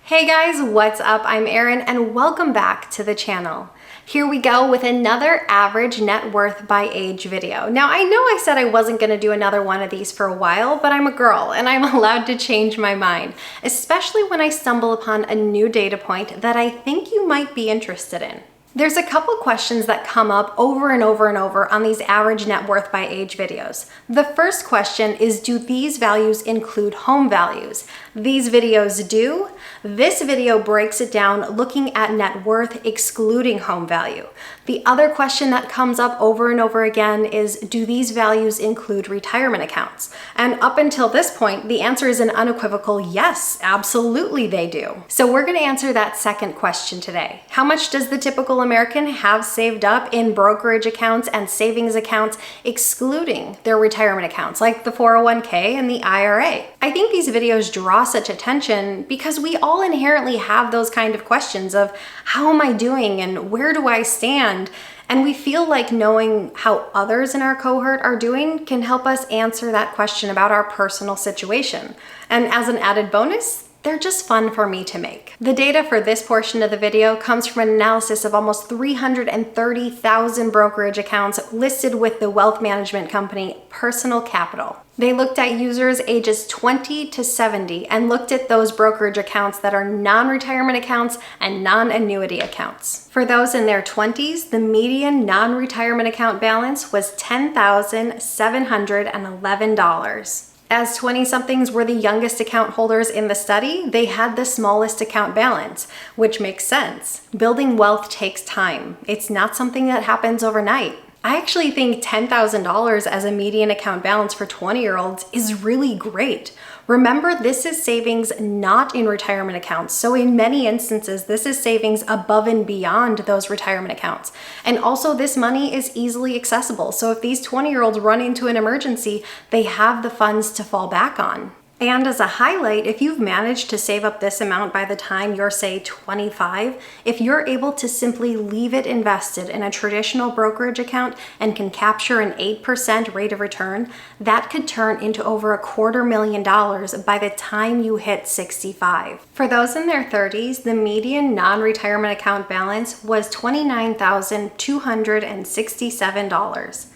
Hey guys, what's up? I'm Erin and welcome back to the channel. Here we go with another average net worth by age video. Now I know I said I wasn't going to do another one of these for a while, but I'm a girl and I'm allowed to change my mind, especially when I stumble upon a new data point that I think you might be interested in. There's a couple questions that come up over and over and over on these average net worth by age videos. The first question is, do these values include home values? These videos do. This video breaks it down looking at net worth excluding home value. The other question that comes up over and over again is, do these values include retirement accounts? And up until this point, the answer is an unequivocal yes, absolutely they do. So we're going to answer that second question today. How much does the typical American have saved up in brokerage accounts and savings accounts excluding their retirement accounts like the 401k and the IRA? I think these videos draw such attention because we all inherently have those kind of questions of how am I doing and where do I stand? And we feel like knowing how others in our cohort are doing can help us answer that question about our personal situation. And as an added bonus, they're just fun for me to make. The data for this portion of the video comes from an analysis of almost 330,000 brokerage accounts listed with the wealth management company Personal Capital. They looked at users ages 20 to 70 and looked at those brokerage accounts that are non-retirement accounts and non-annuity accounts. For those in their 20s, the median non-retirement account balance was $10,711. As 20-somethings were the youngest account holders in the study, they had the smallest account balance, which makes sense. Building wealth takes time. It's not something that happens overnight. I actually think $10,000 as a median account balance for 20-year-olds is really great. Remember, this is savings not in retirement accounts. So in many instances, this is savings above and beyond those retirement accounts. And also this money is easily accessible. So if these 20-year-olds run into an emergency, they have the funds to fall back on. And as a highlight, if you've managed to save up this amount by the time you're, say, 25, if you're able to simply leave it invested in a traditional brokerage account and can capture an 8% rate of return, that could turn into over $250,000 by the time you hit 65. For those in their 30s, the median non-retirement account balance was $29,267.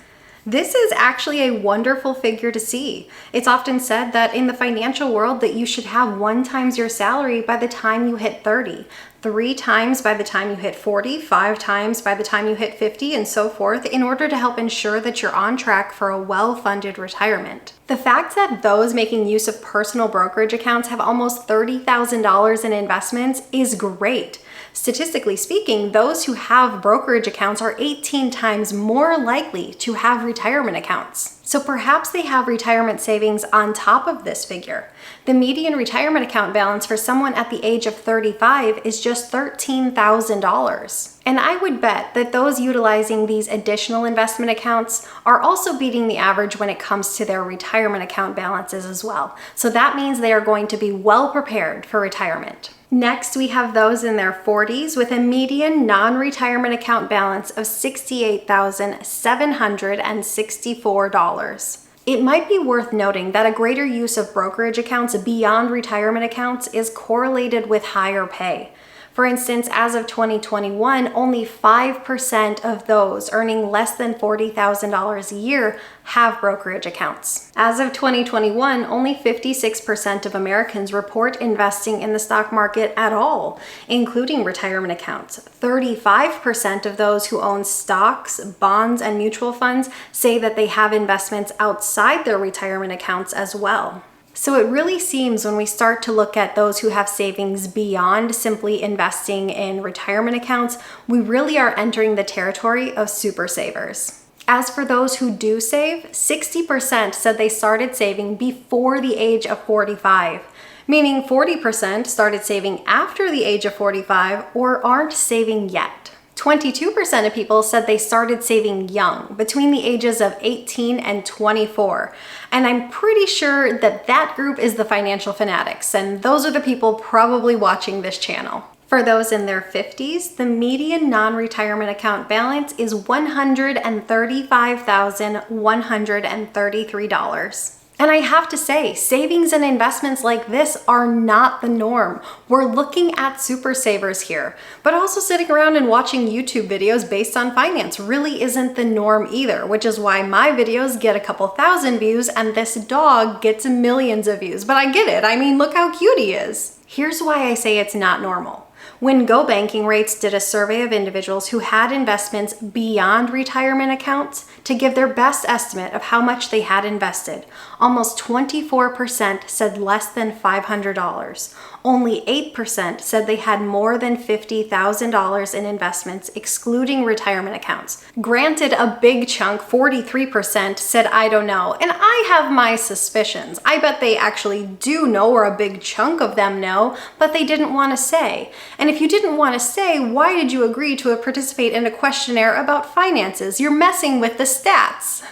This is actually a wonderful figure to see. It's often said that in the financial world that you should have 1 times your salary by the time you hit 30, 3 times by the time you hit 40, 5 times by the time you hit 50, and so forth, in order to help ensure that you're on track for a well-funded retirement. The fact that those making use of personal brokerage accounts have almost $30,000 in investments is great. Statistically speaking, those who have brokerage accounts are 18 times more likely to have retirement accounts. So perhaps they have retirement savings on top of this figure. The median retirement account balance for someone at the age of 35 is just $13,000. And I would bet that those utilizing these additional investment accounts are also beating the average when it comes to their retirement account balances as well. So that means they are going to be well prepared for retirement. Next, we have those in their 40s with a median non-retirement account balance of $68,764. It might be worth noting that a greater use of brokerage accounts beyond retirement accounts is correlated with higher pay. For instance, as of 2021, only 5% of those earning less than $40,000 a year have brokerage accounts. As of 2021, only 56% of Americans report investing in the stock market at all, including retirement accounts. 35% of those who own stocks, bonds, and mutual funds say that they have investments outside their retirement accounts as well. So it really seems when we start to look at those who have savings beyond simply investing in retirement accounts, we really are entering the territory of super savers. As for those who do save, 60% said they started saving before the age of 45, meaning 40% started saving after the age of 45 or aren't saving yet. 22% of people said they started saving young, between the ages of 18 and 24. And I'm pretty sure that that group is the financial fanatics, and those are the people probably watching this channel. For those in their 50s, the median non-retirement account balance is $135,133. And I have to say, savings and investments like this are not the norm. We're looking at super savers here, but also sitting around and watching YouTube videos based on finance really isn't the norm either, which is why my videos get a couple thousand views and this dog gets millions of views. But I get it. I mean, look how cute he is. Here's why I say it's not normal. When Go Banking Rates did a survey of individuals who had investments beyond retirement accounts to give their best estimate of how much they had invested, almost 24% said less than $500. Only 8% said they had more than $50,000 in investments, excluding retirement accounts. Granted, a big chunk, 43%, said, I don't know. And I have my suspicions. I bet they actually do know, or a big chunk of them know, but they didn't want to say. And if you didn't want to say, why did you agree to participate in a questionnaire about finances? You're messing with the stats.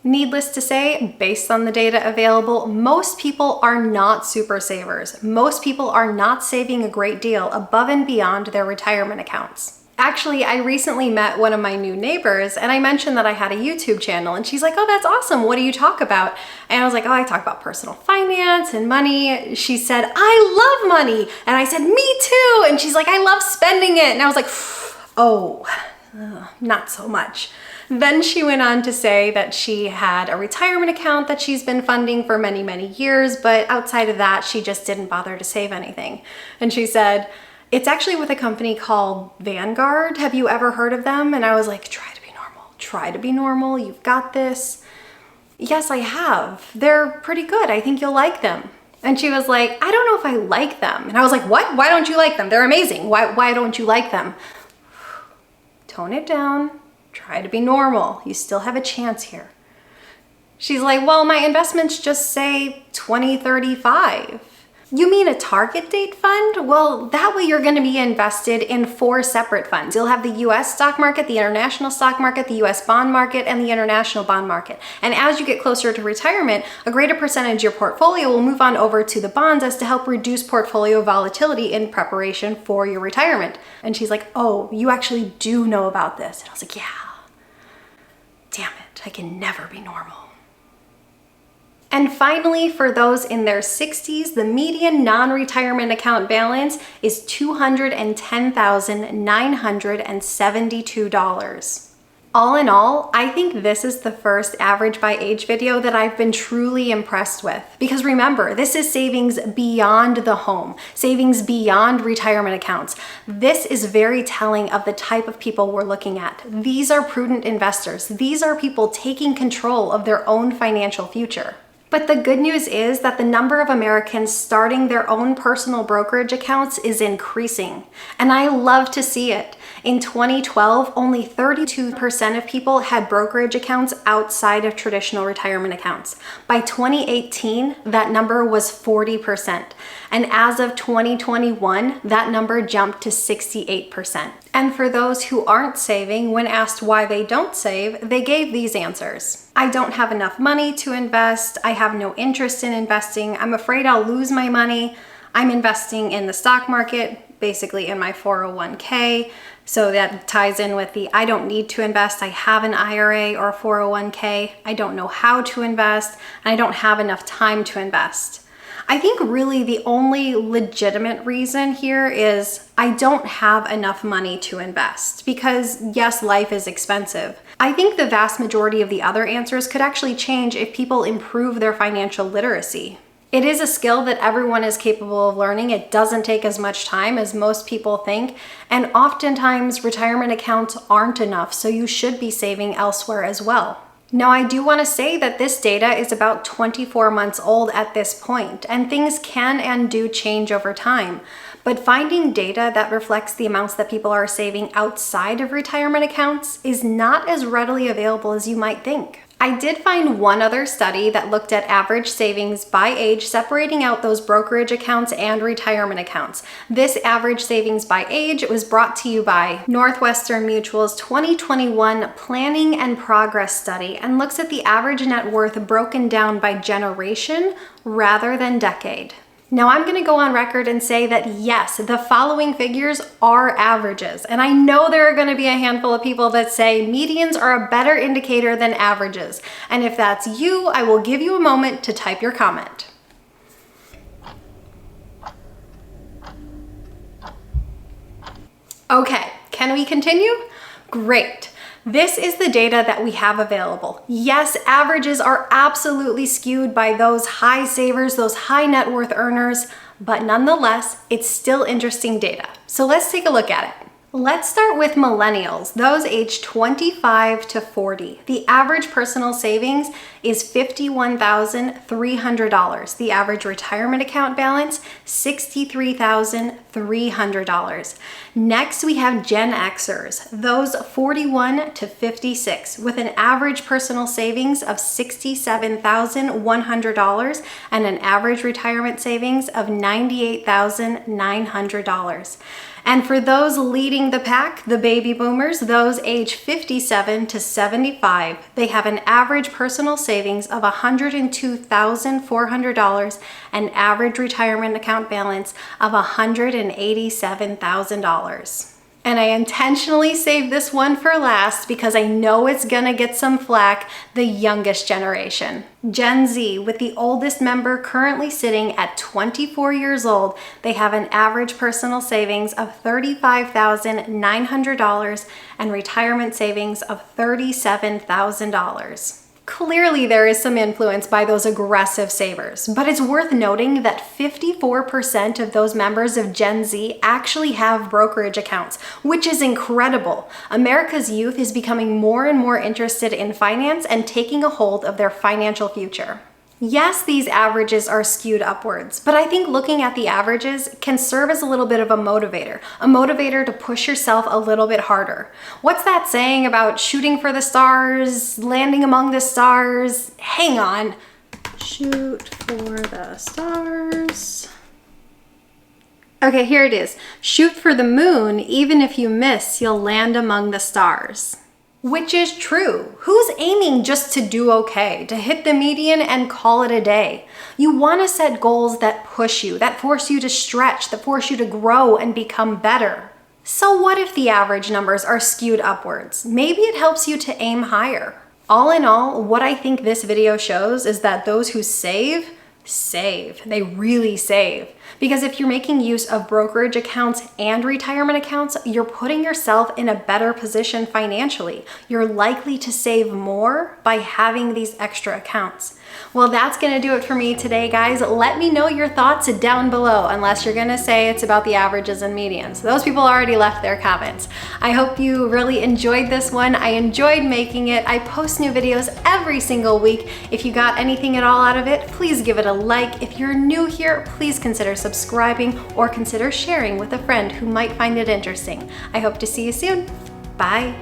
Needless to say, based on the data available, most people are not super savers. Most people are not saving a great deal above and beyond their retirement accounts. Actually, I recently met one of my new neighbors and I mentioned that I had a YouTube channel and she's like, oh, that's awesome. What do you talk about? And I was like, oh, I talk about personal finance and money. She said, I love money. And I said, me too. And she's like, I love spending it. And I was like, oh, not so much. Then she went on to say that she had a retirement account that she's been funding for many, many years, but outside of that, she just didn't bother to save anything. And she said, it's actually with a company called Vanguard. Have you ever heard of them? And I was like, try to be normal. Try to be normal. You've got this. Yes, I have. They're pretty good. I think you'll like them. And she was like, I don't know if I like them. And I was like, what? Why don't you like them? They're amazing. Why don't you like them? Tone it down. Try to be normal. You still have a chance here. She's like, well, my investments just say 2035. You mean a target date fund? Well, that way you're going to be invested in 4 separate funds. You'll have the US stock market, the international stock market, the US bond market, and the international bond market. And as you get closer to retirement, a greater percentage of your portfolio will move on over to the bonds as to help reduce portfolio volatility in preparation for your retirement. And she's like, oh, you actually do know about this. And I was like, yeah. Damn it, I can never be normal. And finally, for those in their 60s, the median non-retirement account balance is $210,972. All in all, I think this is the first average by age video that I've been truly impressed with. Because remember, this is savings beyond the home, savings beyond retirement accounts. This is very telling of the type of people we're looking at. These are prudent investors. These are people taking control of their own financial future. But the good news is that the number of Americans starting their own personal brokerage accounts is increasing. And I love to see it. In 2012, only 32% of people had brokerage accounts outside of traditional retirement accounts. By 2018, that number was 40%. And as of 2021, that number jumped to 68%. And for those who aren't saving, when asked why they don't save, they gave these answers. I don't have enough money to invest. I have no interest in investing. I'm afraid I'll lose my money. I'm investing in the stock market, basically in my 401k. So that ties in with the I don't need to invest. I have an IRA or a 401k. I don't know how to invest, and I don't have enough time to invest. I think really the only legitimate reason here is I don't have enough money to invest because yes, life is expensive. I think the vast majority of the other answers could actually change if people improve their financial literacy. It is a skill that everyone is capable of learning. It doesn't take as much time as most people think, and oftentimes retirement accounts aren't enough, so you should be saving elsewhere as well. Now, I do want to say that this data is about 24 months old at this point, and things can and do change over time. But finding data that reflects the amounts that people are saving outside of retirement accounts is not as readily available as you might think. I did find one other study that looked at average savings by age, separating out those brokerage accounts and retirement accounts. This average savings by age was brought to you by Northwestern Mutual's 2021 Planning and Progress Study and looks at the average net worth broken down by generation rather than decade. Now I'm gonna go on record and say that yes, the following figures are averages. And I know there are gonna be a handful of people that say medians are a better indicator than averages. And if that's you, I will give you a moment to type your comment. Okay, can we continue? Great. This is the data that we have available. Yes, averages are absolutely skewed by those high savers, those high net worth earners, but nonetheless, it's still interesting data. So let's take a look at it. Let's start with millennials, those aged 25 to 40. The average personal savings is $51,300. The average retirement account balance, $63,300. Next, we have Gen Xers, those 41 to 56, with an average personal savings of $67,100 and an average retirement savings of $98,900. And for those leading the pack, the baby boomers, those age 57 to 75, they have an average personal savings of $102,400 and average retirement account balance of $187,000. And I intentionally saved this one for last because I know it's gonna get some flack, the youngest generation. Gen Z, with the oldest member currently sitting at 24 years old, they have an average personal savings of $35,900 and retirement savings of $37,000. Clearly, there is some influence by those aggressive savers, but it's worth noting that 54% of those members of Gen Z actually have brokerage accounts, which is incredible. America's youth is becoming more and more interested in finance and taking a hold of their financial future. Yes, these averages are skewed upwards, but I think looking at the averages can serve as a little bit of a motivator to push yourself a little bit harder. What's that saying about shooting for the stars, landing among the stars? Hang on. Shoot for the stars. Okay, here it is. Shoot for the moon. Even if you miss, you'll land among the stars. Which is true. Who's aiming just to do okay, to hit the median and call it a day? You want to set goals that push you, that force you to stretch, that force you to grow and become better. So what if the average numbers are skewed upwards? Maybe it helps you to aim higher. All in all, what I think this video shows is that those who save. They really save. Because if you're making use of brokerage accounts and retirement accounts, you're putting yourself in a better position financially. You're likely to save more by having these extra accounts. Well, that's gonna do it for me today, guys. Let me know your thoughts down below, unless you're gonna say it's about the averages and medians. Those people already left their comments. I hope you really enjoyed this one. I enjoyed making it. I post new videos every single week. If you got anything at all out of it, please give it a like. If you're new here, please consider subscribing or consider sharing with a friend who might find it interesting. I hope to see you soon. Bye.